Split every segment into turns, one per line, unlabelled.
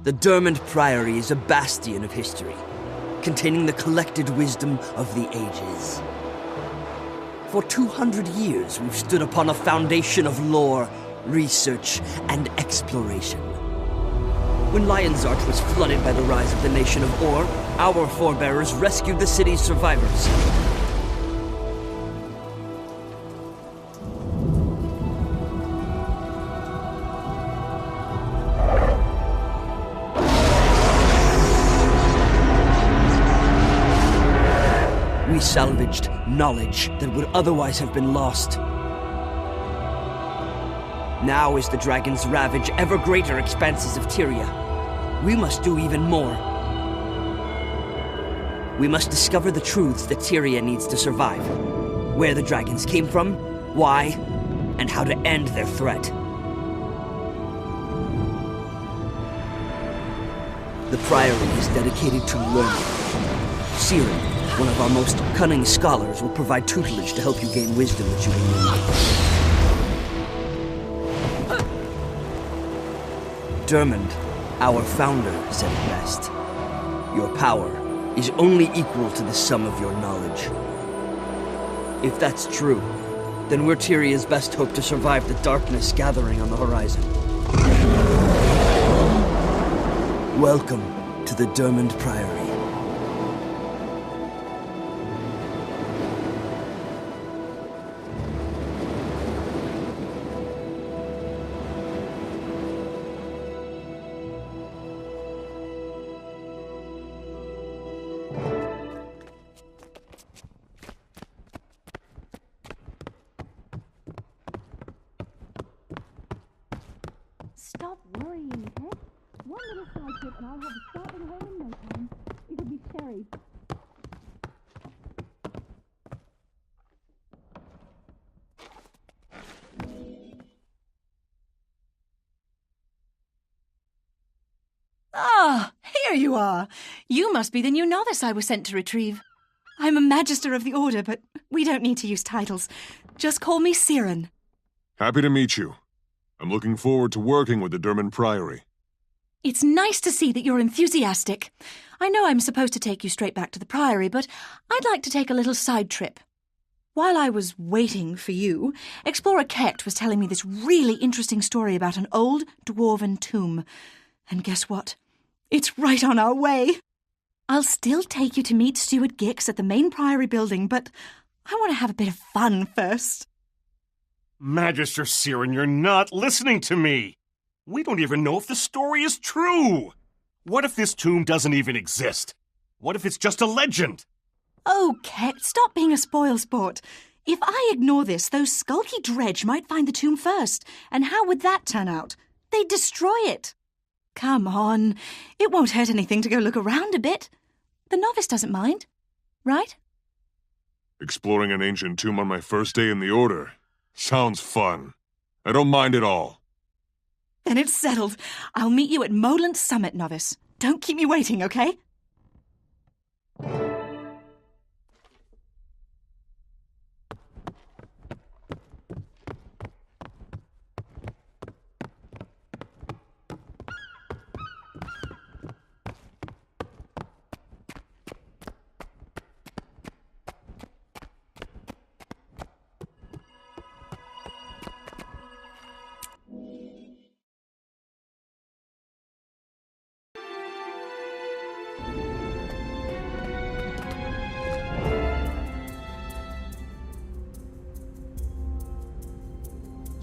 The Durmand Priory is a bastion of history, containing the collected wisdom of the ages. For 200 years, we've stood upon a foundation of lore, research, and exploration. When Lion's Arch was flooded by the rise of the nation of Or, our forebearers rescued the city's survivors. We salvaged knowledge that would otherwise have been lost. Now, as the dragons ravage ever greater expanses of Tyria, we must do even more. We must discover the truths that Tyria needs to survive. Where the dragons came from, why, and how to end their threat. The Priory is dedicated to learning. Sieran, one of our most cunning scholars, will provide tutelage to help you gain wisdom that you will need. Durmand, our founder, said it best. Your power is only equal to the sum of your knowledge. If that's true, then we're Tyria's best hope to survive the darkness gathering on the horizon. Welcome to the Durmand Priory.
Stop worrying, Ted. One little side trip and I'll have the startling home in no time. It'll be cherry.
Ah, here you are. You must be the new novice I was sent to retrieve. I'm a Magister of the Order, but we don't need to use titles. Just call me Sieran.
Happy to meet you. I'm looking forward to working with the Durmand Priory.
It's nice to see that you're enthusiastic. I know I'm supposed to take you straight back to the Priory, but I'd like to take a little side trip. While I was waiting for you, Explorer Gixx was telling me this really interesting story about an old dwarven tomb. And guess what? It's right on our way. I'll still take you to meet Steward Gixx at the main Priory building, but I want to have a bit of fun first.
Magister Sieran, you're not listening to me. We don't even know if the story is true. What if this tomb doesn't even exist? What if it's just a legend?
Oh, Gixx, stop being a spoilsport. If I ignore this, those skulky dredge might find the tomb first. And how would that turn out? They'd destroy it. Come on. It won't hurt anything to go look around a bit. The novice doesn't mind, right?
Exploring an ancient tomb on my first day in the Order. Sounds fun. I don't mind at all.
Then it's settled. I'll meet you at Moland Summit, novice. Don't keep me waiting, okay?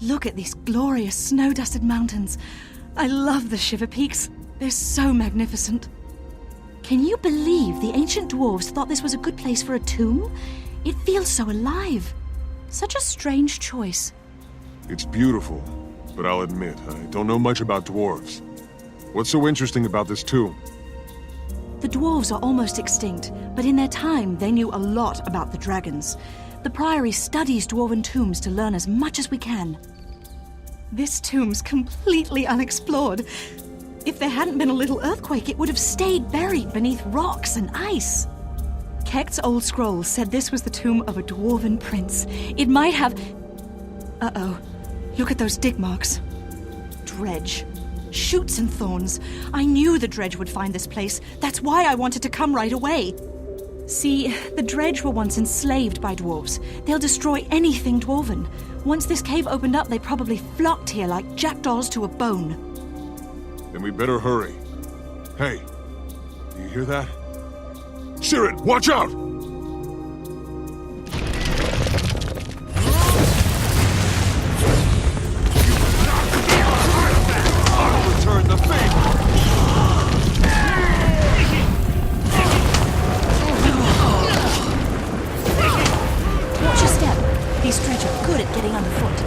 Look at these glorious snow-dusted mountains. I love the Shiver Peaks. They're so magnificent. Can you believe the ancient dwarves thought this was a good place for a tomb? It feels so alive. Such a strange choice.
It's beautiful, but I'll admit, I don't know much about dwarves. What's so interesting about this tomb?
The dwarves are almost extinct, but in their time they knew a lot about the dragons. The Priory studies dwarven tombs to learn as much as we can. This tomb's completely unexplored. If there hadn't been a little earthquake, it would have stayed buried beneath rocks and ice. Gixx's old scroll said this was the tomb of a dwarven prince. It might have... Uh-oh. Look at those dig marks. Dredge. Shoots and thorns. I knew the dredge would find this place. That's why I wanted to come right away. See, the dredge were once enslaved by dwarves. They'll destroy anything dwarven. Once this cave opened up, they probably flocked here like jackdaws to a bone.
Then we better hurry. Hey, you hear that? Sieran, watch out! I'll return the favor!
Watch your step. These dredge are good at getting underfoot.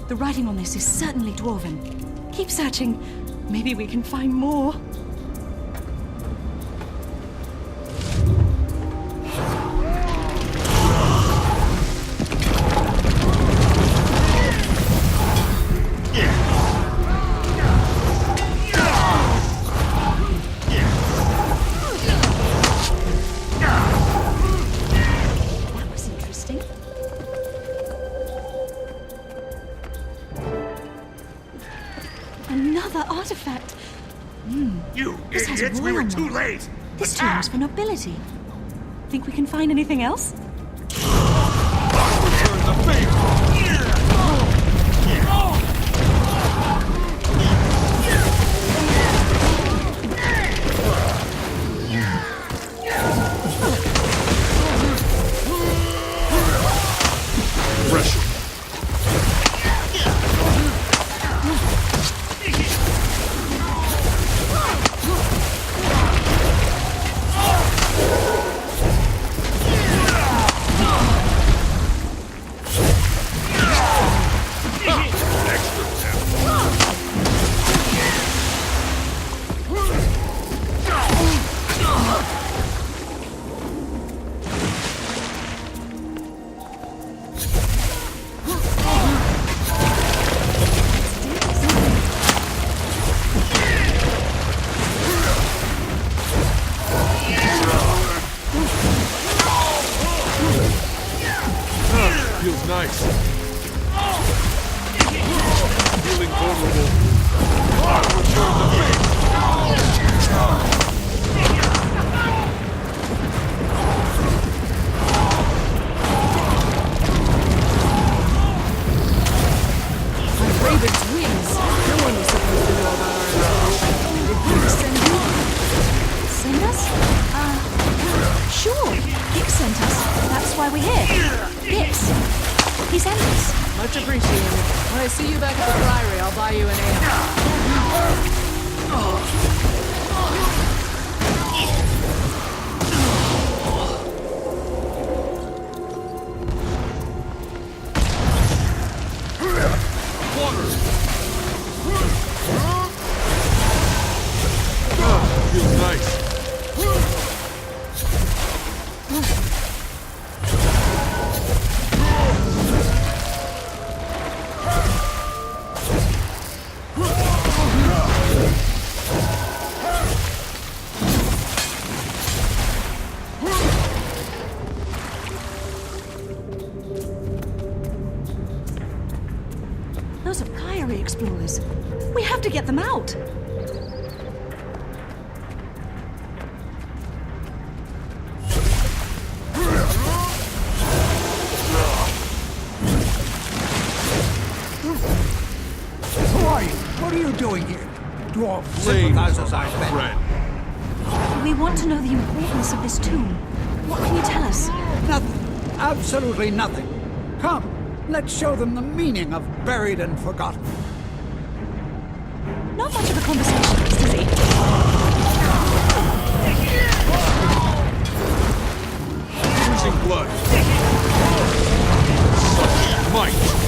The writing on this is certainly dwarven. Keep searching. Maybe we can find more. That was interesting. Another artifact.
You
This has
idiots, we
royal
were too
mark.
late!
This tomb is for nobility. Think we can find anything else?
Return the favor! Pressure. Feels nice. Feeling vulnerable. I'll return the favor.
Raven's wings. No one was supposed to know about our information. Did Gixx send you?
Send us? Sure. Gixx sent us. That's why we're here. Gixx. He sent us.
Much appreciated. When I see you back at the Priory, I'll buy you an ale.
Feels nice.
Priory explorers. We have to get them out.
Who are you? What are you doing here? Dwarf sympathizers, I bet.
Friend.
We want to know the importance of this tomb. What can you tell us?
Nothing. Absolutely nothing. Come, let's show them the meaning of buried and forgotten.
Not much of a conversationalist, is he?
Losing blood. Such might.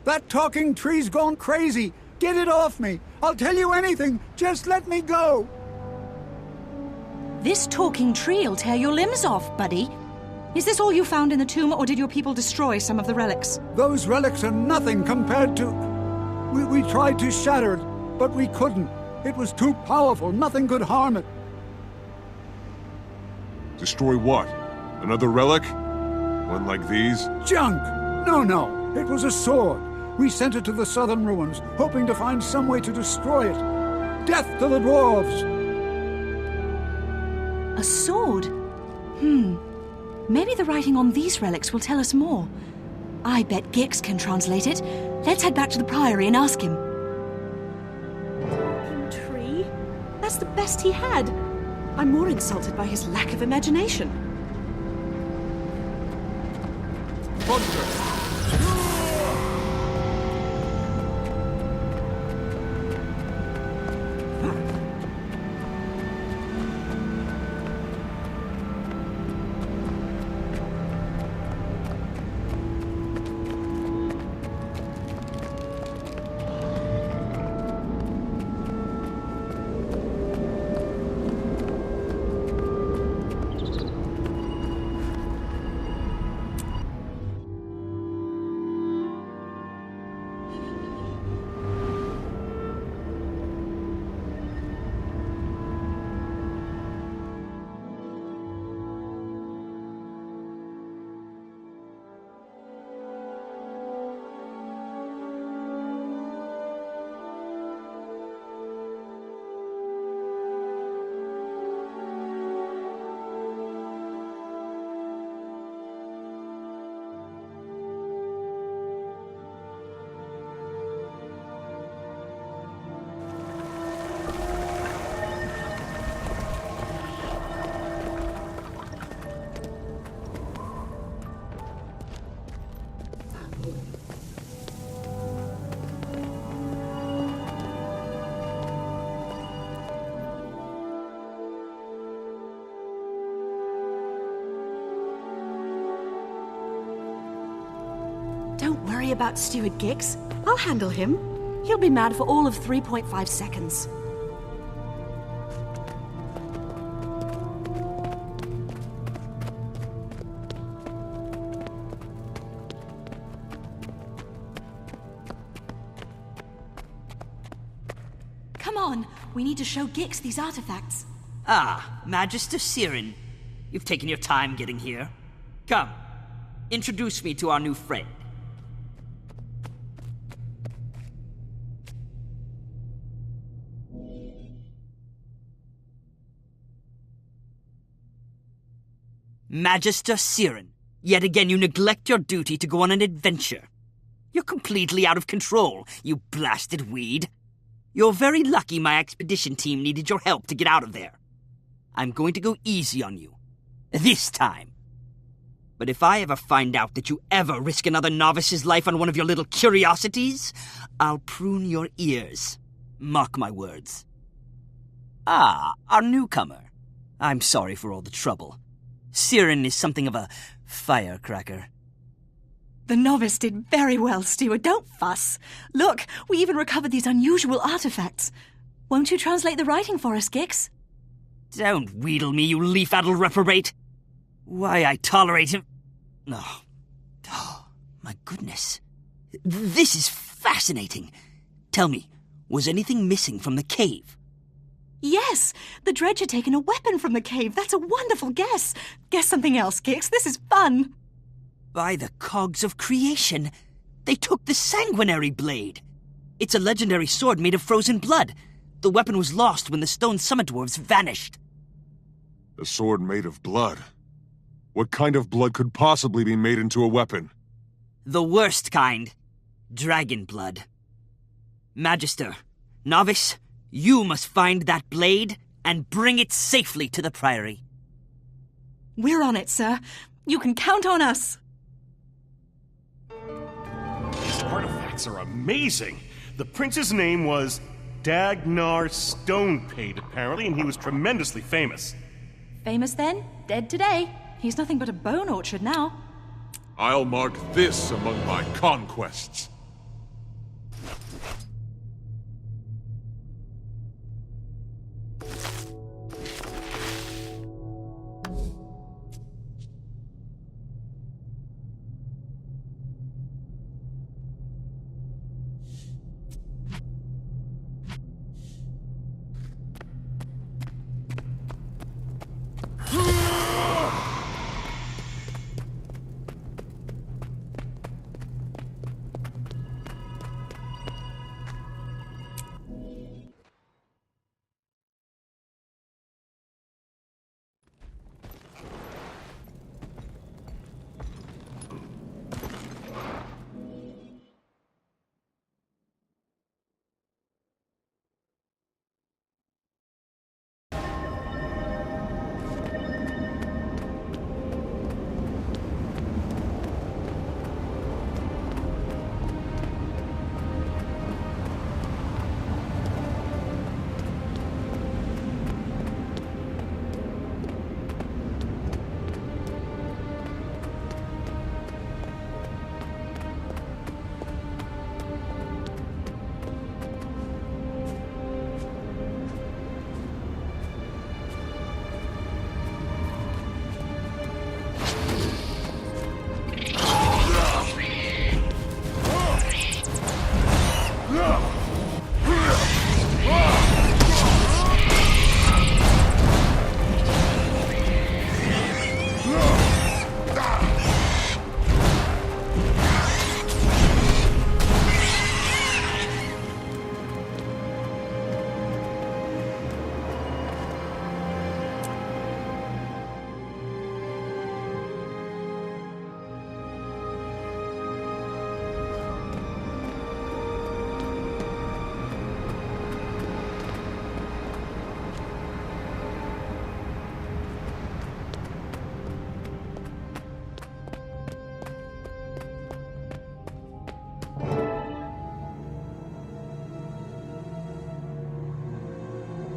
That talking tree's gone crazy. Get it off me. I'll tell you anything. Just let me go.
This talking tree'll tear your limbs off, buddy. Is this all you found in the tomb, or did your people destroy some of the relics?
Those relics are nothing compared to... We tried to shatter it, but we couldn't. It was too powerful. Nothing could harm it.
Destroy what? Another relic? One like these?
Junk! No. It was a sword. We sent it to the southern ruins, hoping to find some way to destroy it. Death to the dwarves!
A sword? Maybe the writing on these relics will tell us more. I bet Gixx can translate it. Let's head back to the Priory and ask him. Talking tree? That's the best he had. I'm more insulted by his lack of imagination. Don't worry about Steward Gixx. I'll handle him. He'll be mad for all of 3.5 seconds. Come on, we need to show Gixx these artifacts.
Ah, Magister Sieran. You've taken your time getting here. Come, introduce me to our new friend. Magister Sieran, yet again you neglect your duty to go on an adventure. You're completely out of control, you blasted weed. You're very lucky my expedition team needed your help to get out of there. I'm going to go easy on you. This time. But if I ever find out that you ever risk another novice's life on one of your little curiosities, I'll prune your ears. Mark my words. Ah, our newcomer. I'm sorry for all the trouble. Sieran is something of a firecracker.
The novice did very well, Steward. Don't fuss. Look, we even recovered these unusual artifacts. Won't you translate the writing for us, Gixx?
Don't wheedle me, you leaf-addled reprobate. Why I tolerate him... Oh, my goodness. This is fascinating. Tell me, was anything missing from the cave?
Yes, the dredge had taken a weapon from the cave. That's a wonderful guess. Guess something else, Gixx. This is fun.
By the cogs of creation, they took the sanguinary blade. It's a legendary sword made of frozen blood. The weapon was lost when the stone summit dwarves vanished.
A sword made of blood? What kind of blood could possibly be made into a weapon?
The worst kind. Dragon blood. Magister, novice, you must find that blade and bring it safely to the Priory.
We're on it, sir. You can count on us.
These artifacts are amazing. The prince's name was Dagnar Stonepate, apparently, and he was tremendously famous.
Famous then? Dead today. He's nothing but a bone orchard now.
I'll mark this among my conquests.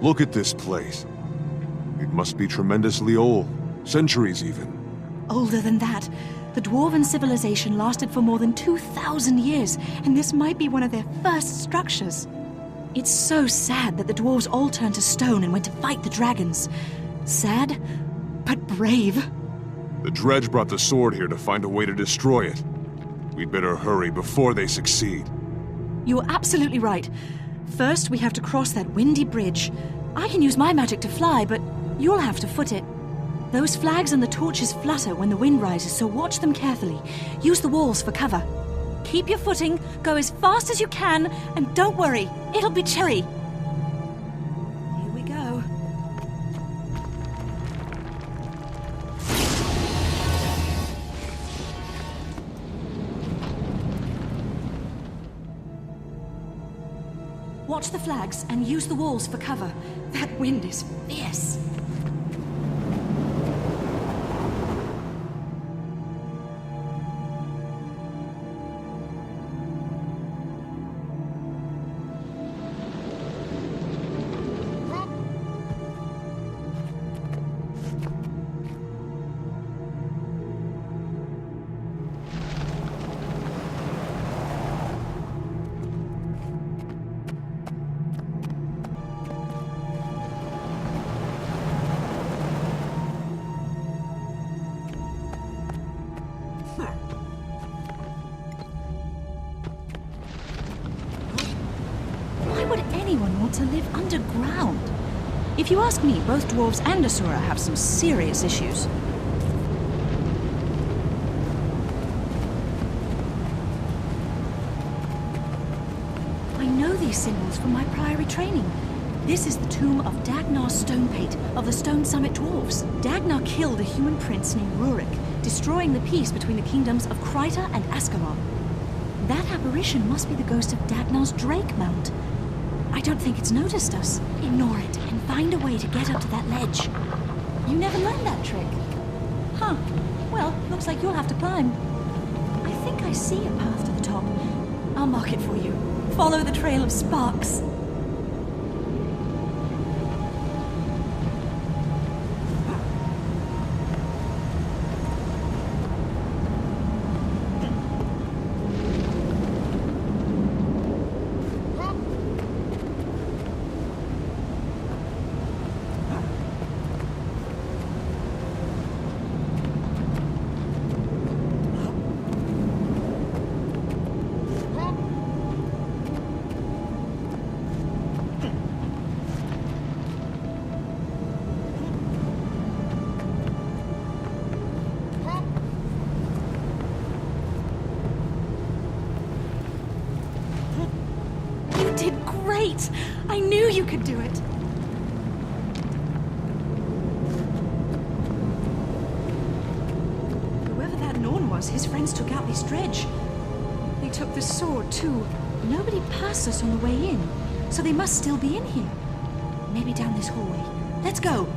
Look at this place. It must be tremendously old. Centuries even.
Older than that. The dwarven civilization lasted for more than 2,000 years, and this might be one of their first structures. It's so sad that the dwarves all turned to stone and went to fight the dragons. Sad, but brave.
The dredge brought the sword here to find a way to destroy it. We'd better hurry before they succeed.
You're absolutely right. First, we have to cross that windy bridge. I can use my magic to fly, but you'll have to foot it. Those flags and the torches flutter when the wind rises, so watch them carefully. Use the walls for cover. Keep your footing, go as fast as you can, and don't worry, it'll be cherry. Here we go. Watch the flags and use the walls for cover. That wind is fierce. to live underground. If you ask me, both dwarves and Asura have some serious issues. I know these symbols from my priory training. This is the tomb of Dagnar's Stonepate of the Stone Summit Dwarves. Dagnar killed a human prince named Rurik, destroying the peace between the kingdoms of Kryta and Ascalon. That apparition must be the ghost of Dagnar's Drake Mount. I don't think it's noticed us. Ignore it and find a way to get up to that ledge. You never learned that trick. Huh. Well, looks like you'll have to climb. I think I see a path to the top. I'll mark it for you. Follow the trail of sparks. Great! I knew you could do it! Whoever that Norn was, his friends took out this dredge. They took the sword, too. Nobody passed us on the way in, so they must still be in here. Maybe down this hallway. Let's go!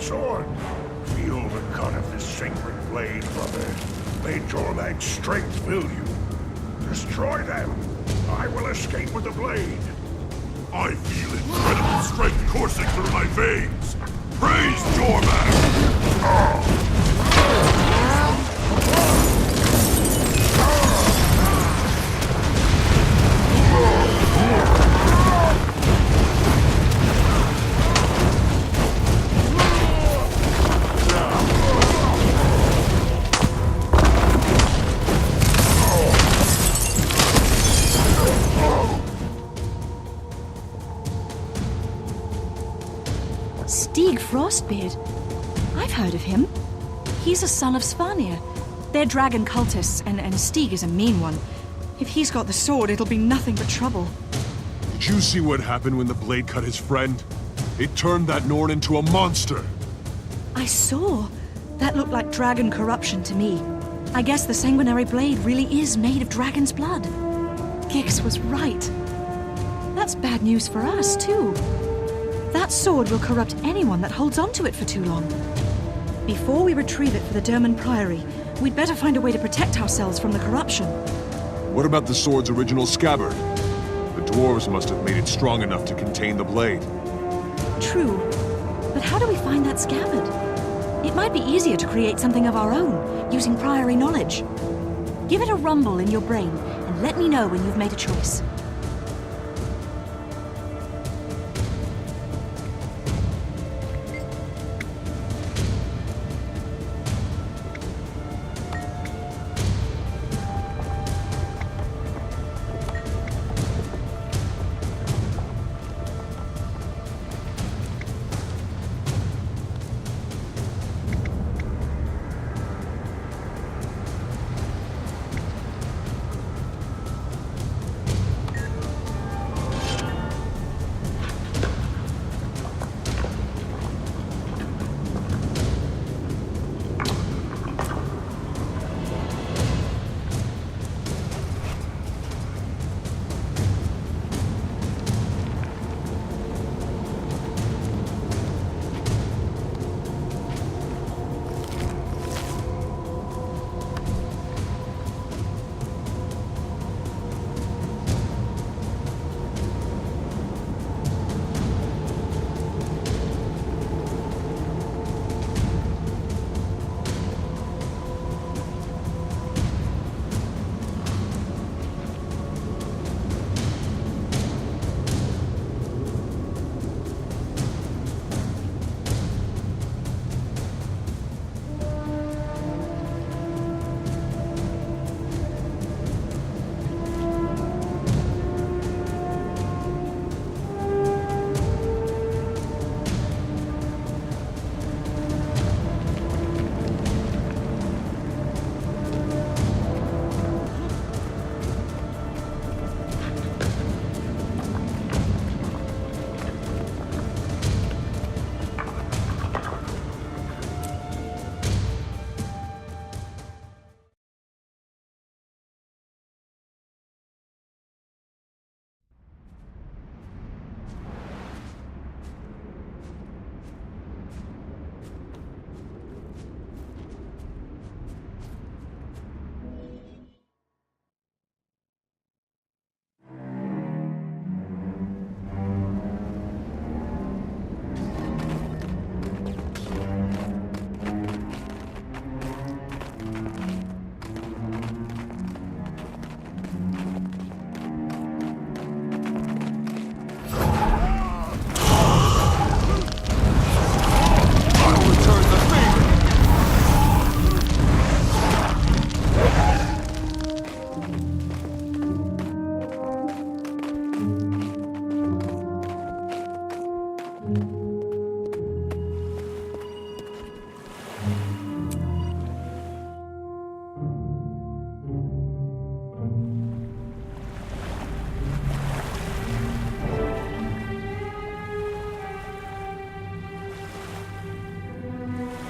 Sword. Feel the cut of this sacred blade, brother. May Durmand's strength fill you. Destroy them. I will escape with the blade.
I feel incredible strength coursing through my veins. Praise Durmand!
Frostbeard. I've heard of him. He's a son of Svanir. They're dragon cultists, and Stig is a mean one. If he's got the sword, it'll be nothing but trouble.
Did you see what happened when the blade cut his friend? It turned that Norn into a monster.
I saw. That looked like dragon corruption to me. I guess the sanguinary blade really is made of dragon's blood. Gixx was right. That's bad news for us, too. That sword will corrupt anyone that holds onto it for too long. Before we retrieve it for the Durmand Priory, we'd better find a way to protect ourselves from the corruption.
What about the sword's original scabbard? The dwarves must have made it strong enough to contain the blade.
True. But how do we find that scabbard? It might be easier to create something of our own, using Priory knowledge. Give it a rumble in your brain, and let me know when you've made a choice.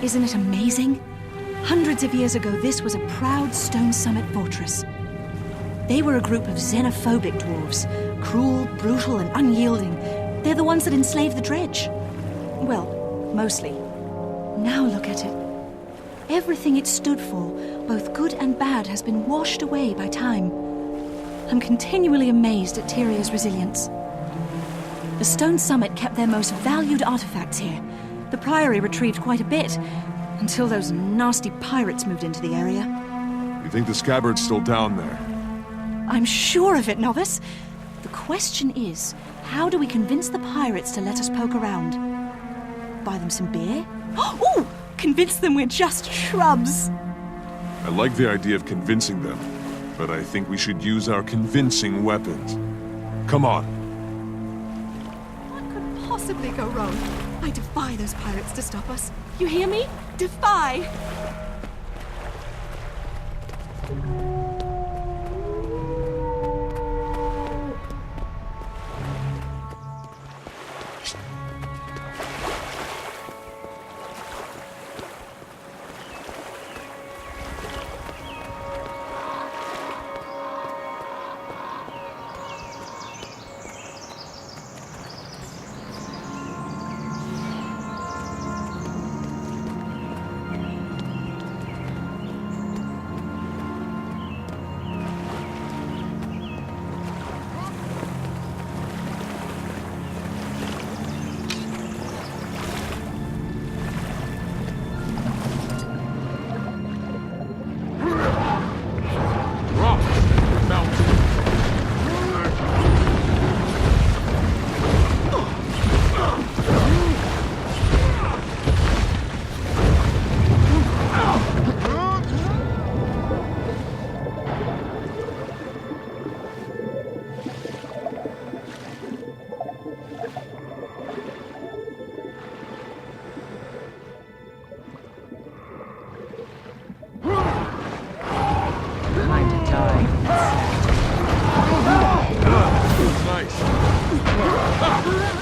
Isn't it amazing? Hundreds of years ago, this was a proud stone summit fortress. They were a group of xenophobic dwarves, cruel, brutal, and unyielding. They're the ones that enslaved the dredge. Well, mostly. Now look at it. Everything it stood for, both good and bad, has been washed away by time. I'm continually amazed at Tyria's resilience. The stone summit kept their most valued artifacts here. The Priory retrieved quite a bit, until those nasty pirates moved into the area.
You think the scabbard's still down there?
I'm sure of it, novice. The question is, how do we convince the pirates to let us poke around? Buy them some beer? Ooh! Convince them we're just shrubs!
I like the idea of convincing them, but I think we should use our convincing weapons. Come on.
What could possibly go wrong? I defy those pirates to stop us. You hear me? Defy!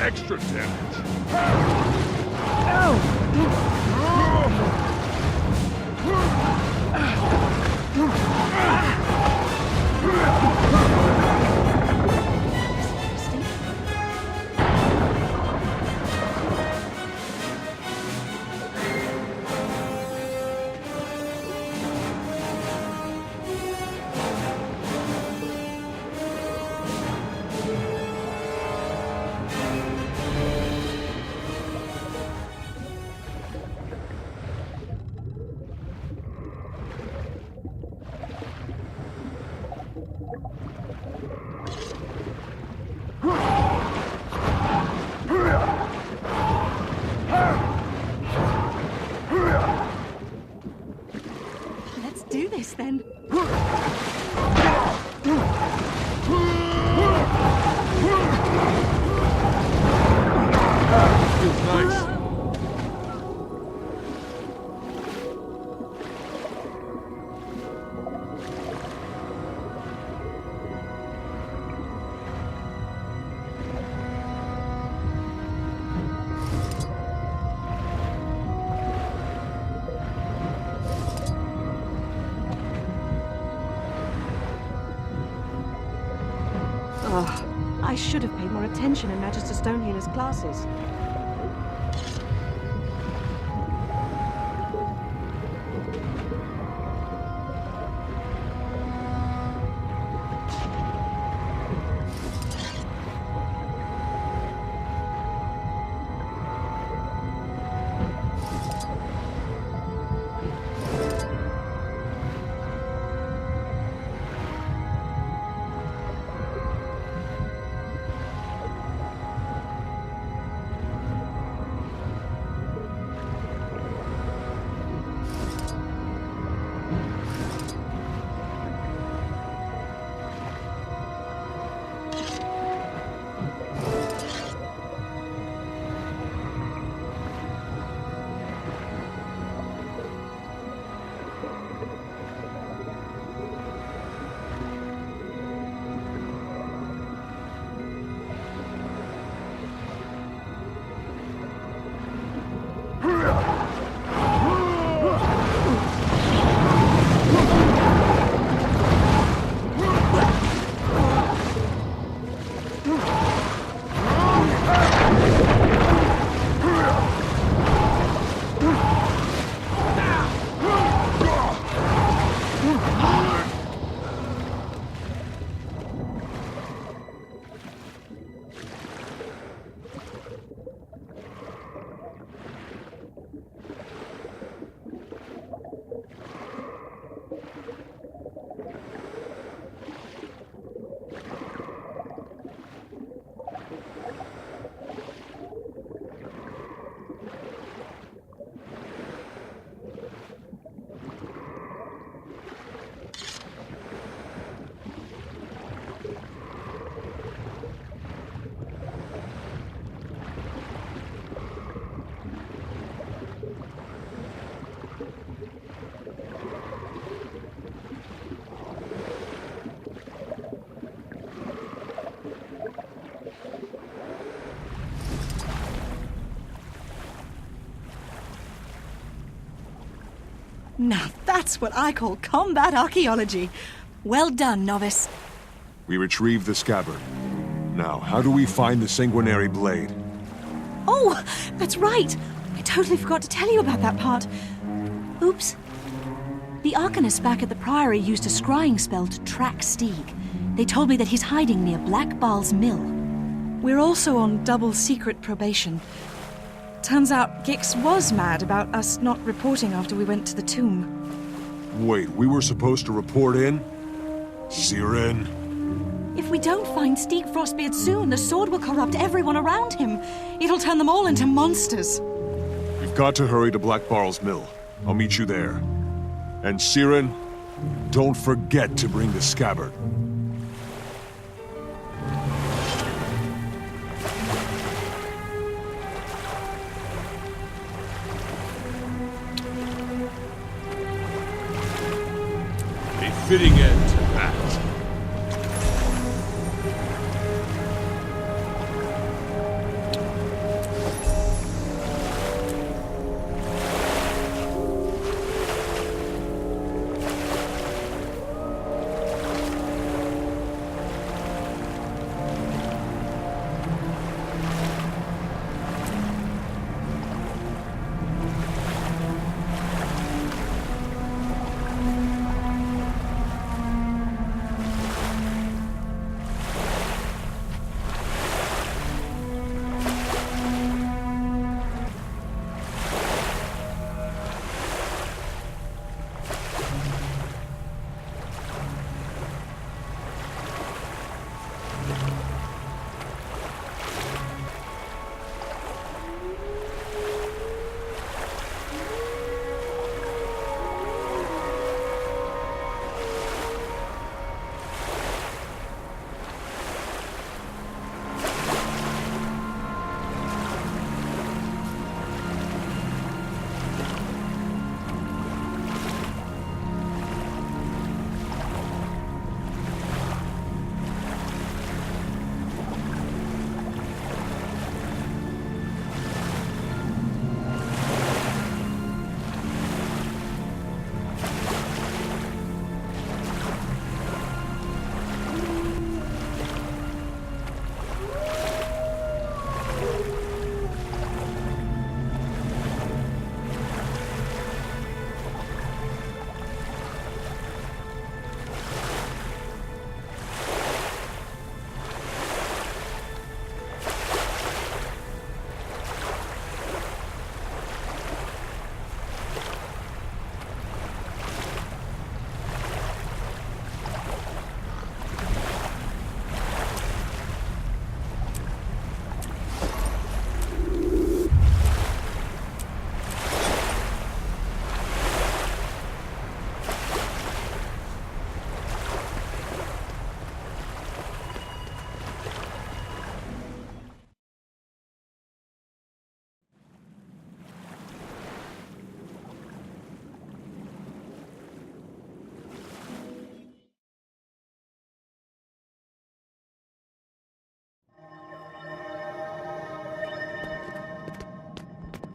Extra damage.
Let's do this then.
Feels nice.
I should have paid more attention in Magister Stonehealer's classes.
Now that's what I call combat archaeology. Well done, novice.
We retrieved the scabbard. Now, how do we find the sanguinary blade?
Oh, that's right. I totally forgot to tell you about that part. Oops. The Arcanist back at the Priory used a scrying spell to track Stieg. They told me that he's hiding near Black Baal's mill. We're also on double secret probation. Turns out Gixx was mad about us not reporting after we went to the tomb.
Wait, we were supposed to report in? Sieran?
If we don't find Stieg Frostbeard soon, the sword will corrupt everyone around him. It'll turn them all into monsters.
We've got to hurry to Black Baal's mill. I'll meet you there. And Sieran, don't forget to bring the scabbard.
A fitting end to that.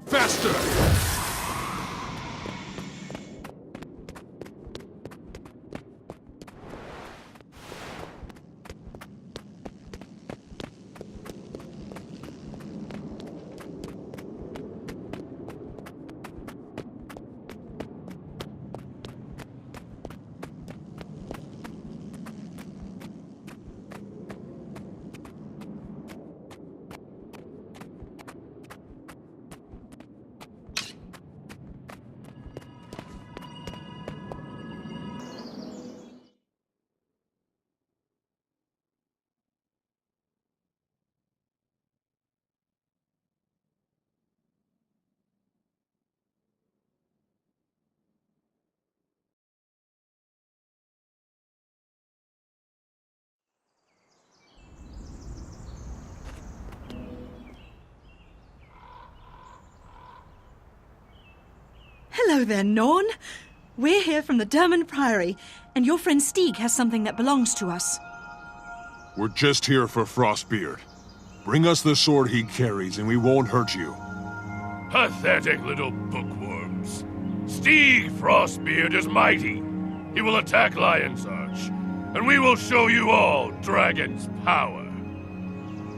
Faster!
Hello there, Norn. We're here from the Durmand Priory, and your friend Stieg has something that belongs to us.
We're just here for Frostbeard. Bring us the sword he carries, and we won't hurt you.
Pathetic little bookworms.
Stieg Frostbeard is mighty. He will attack Lion's Arch, and we will show you all Dragon's power.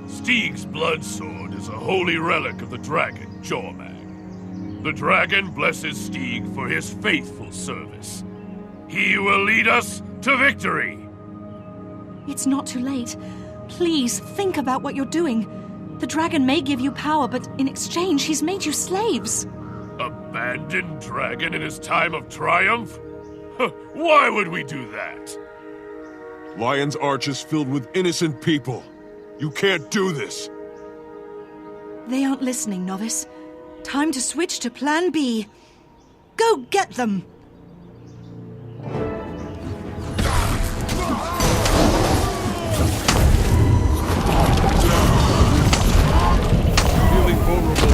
Stieg's blood sword is a holy relic of the dragon, Jormag. The dragon blesses Stieg for his faithful service. He will lead us to victory.
It's not too late. Please, think about what you're doing. The dragon may give you power, but in exchange, he's made you slaves.
Abandoned dragon in his time of triumph? Why would we do that?
Lion's Arch is filled with innocent people. You can't do this.
They aren't listening, Novice. Time to switch to Plan B. Go get them!
Feeling vulnerable.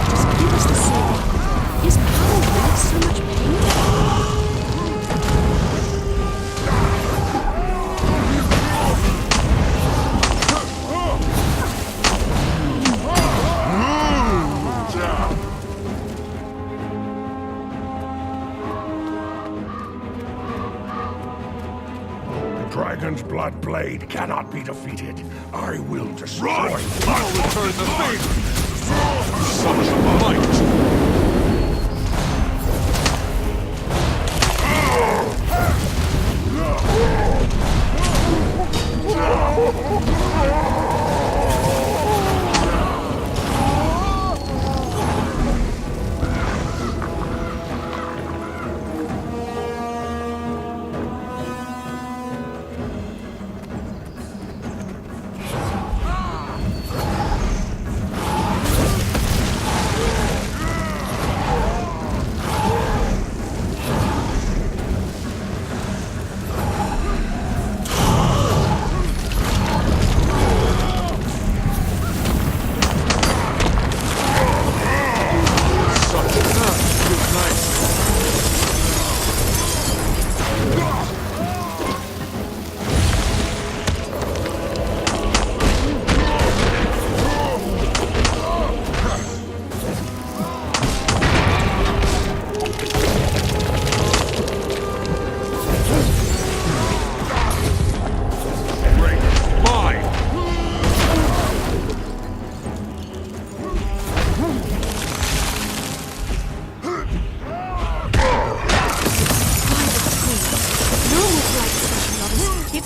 Just give us the sword. Is power worth so much pain?
Dragon's blood blade cannot be defeated. I will destroy.
I'll return the favor. Such might.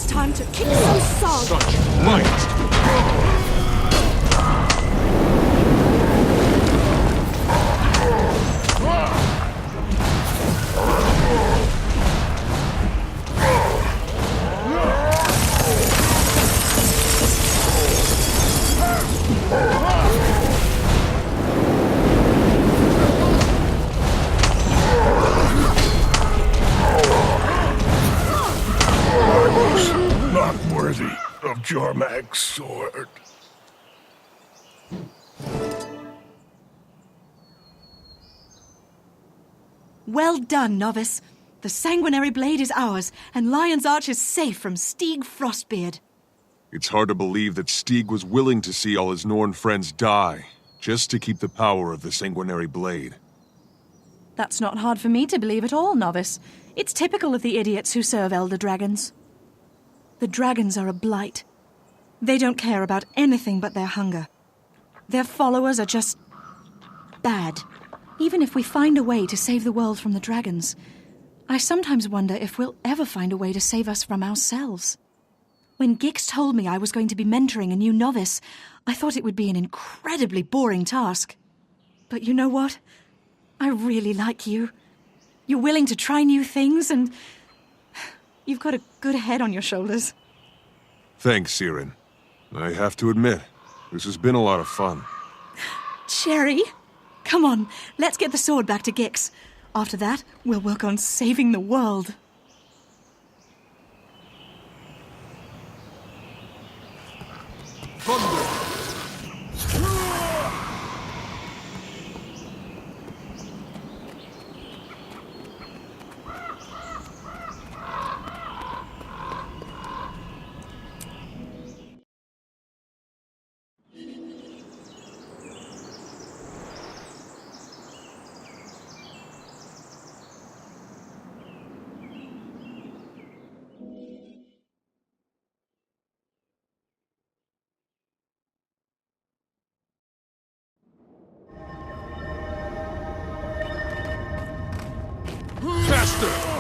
Time to kick some sod!
Such might!
Not worthy of Jormag's sword.
Well done, Novice. The sanguinary blade is ours, and Lion's Arch is safe from Stieg Frostbeard.
It's hard to believe that Stieg was willing to see all his Norn friends die, just to keep the power of the sanguinary blade.
That's not hard for me to believe at all, Novice. It's typical of the idiots who serve Elder Dragons. The dragons are a blight. They don't care about anything but their hunger. Their followers are just bad. Even if we find a way to save the world from the dragons, I sometimes wonder if we'll ever find a way to save us from ourselves. When Gixx told me I was going to be mentoring a new novice, I thought it would be an incredibly boring task. But you know what? I really like you. You're willing to try new things, and you've got a good head on your shoulders.
Thanks, Sieran. I have to admit, this has been a lot of fun.
Cherry, come on, let's get the sword back to Gixx. After that, we'll work on saving the world.
Thunder!
Master!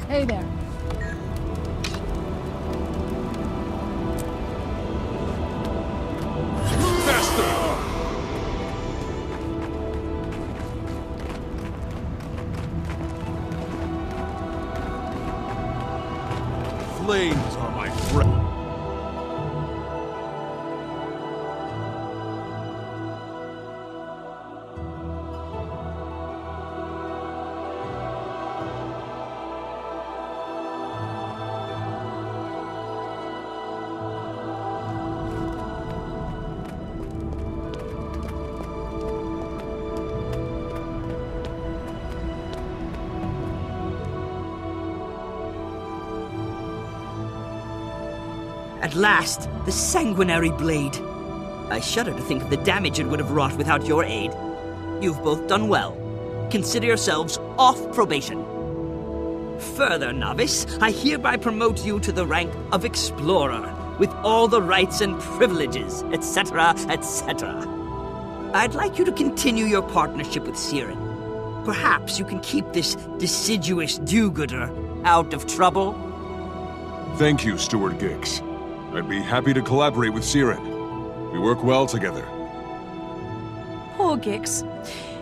Hey there.
Flames are my friend.
At last, the sanguinary blade. I shudder to think of the damage it would have wrought without your aid. You've both done well. Consider yourselves off probation. Further, novice, I hereby promote you to the rank of explorer, with all the rights and privileges, etc., etc. I'd like you to continue your partnership with Sieran. Perhaps you can keep this deciduous do-gooder out of trouble.
Thank you, Steward Gixx. I'd be happy to collaborate with Sieran. We work well together.
Poor Gixx.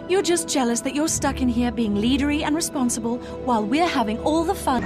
You're just jealous that you're stuck in here being leadery and responsible while we're having all the fun.